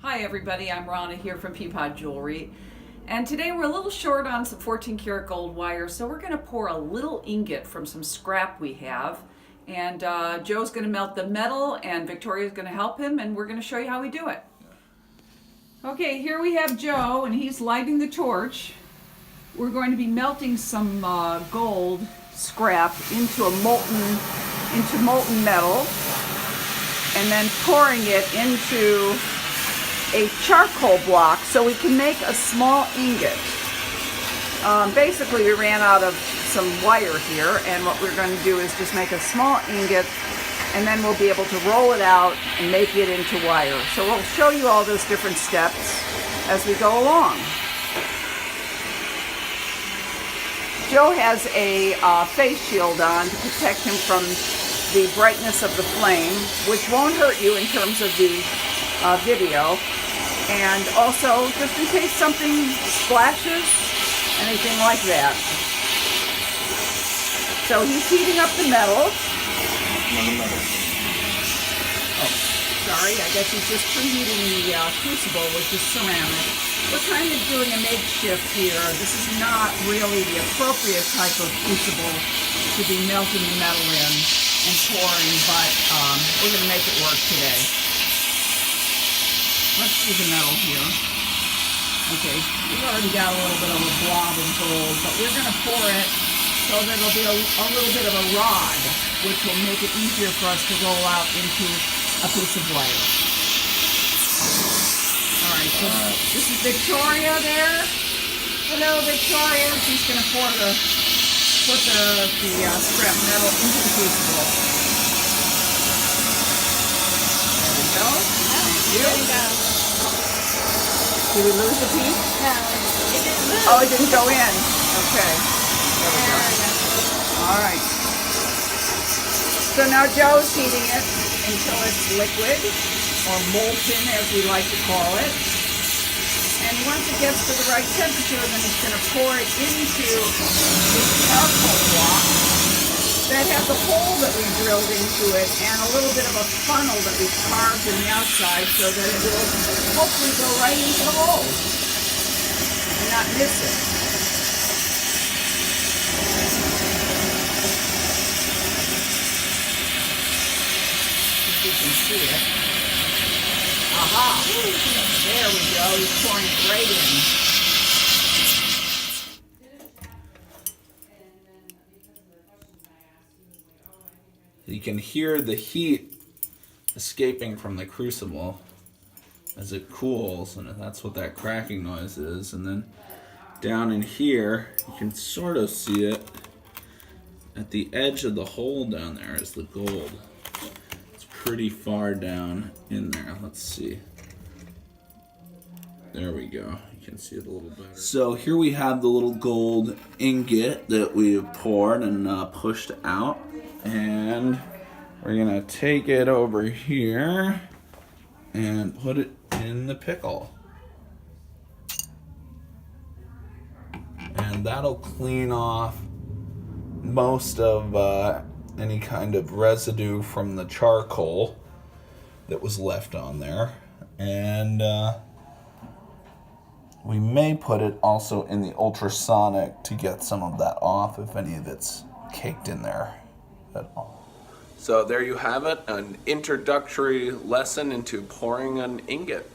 Hi everybody, I'm Ronna here from Peapod Jewelry, and today we're a little short on some 14 karat gold wire, so we're going to pour a little ingot from some scrap we have, and Joe's going to melt the metal and Victoria's going to help him, and we're going to show you how we do it. Okay, here we have Joe, and he's lighting the torch. We're going to be melting some gold scrap into molten metal, and then pouring it into a charcoal block so we can make a small ingot. Basically we ran out of some wire here, and what we're going to do is just make a small ingot, and then we'll be able to roll it out and make it into wire. So we'll show you all those different steps as we go along. Joe has a face shield on to protect him from the brightness of the flame, which won't hurt you in terms of the video. And also, just in case something splashes, anything like that. So he's heating up the metal. Oh, sorry, I guess he's just preheating the crucible, which is ceramic. We're kind of doing a makeshift here. This is not really the appropriate type of crucible to be melting the metal in and pouring, but we're going to make it work today. Let's see the metal here. Okay, we've already got a little bit of a blob of gold, but we're going to pour it so that it'll be a little bit of a rod, which will make it easier for us to roll out into a piece of wire. All right, so this is Victoria there. Hello, Victoria. She's going to put the scrap metal into the crucible. There we go. There we go. Did we lose a piece? No, it didn't move. Oh, it didn't go in. Okay. There we go. All right. So now Joe's heating it until it's liquid, or molten as we like to call it. And once it gets to the right temperature, then he's going to pour it into this charcoal block that has a hole that we drilled into it and a little bit of a funnel that we carved in the outside so that it will hopefully go right into the hole and not miss it. If you can see it. Aha! There we go. He's pouring it right in. You can hear the heat escaping from the crucible as it cools, and that's what that cracking noise is. And then down in here, you can sort of see it. At the edge of the hole down there is the gold. It's pretty far down in there. Let's see. There we go. You can see it a little better. So here we have the little gold ingot that we've poured and pushed out. And we're gonna take it over here and put it in the pickle. And that'll clean off most of any kind of residue from the charcoal that was left on there. And we may put it also in the ultrasonic to get some of that off if any of it's caked in there at all. So there you have it, an introductory lesson into pouring an ingot.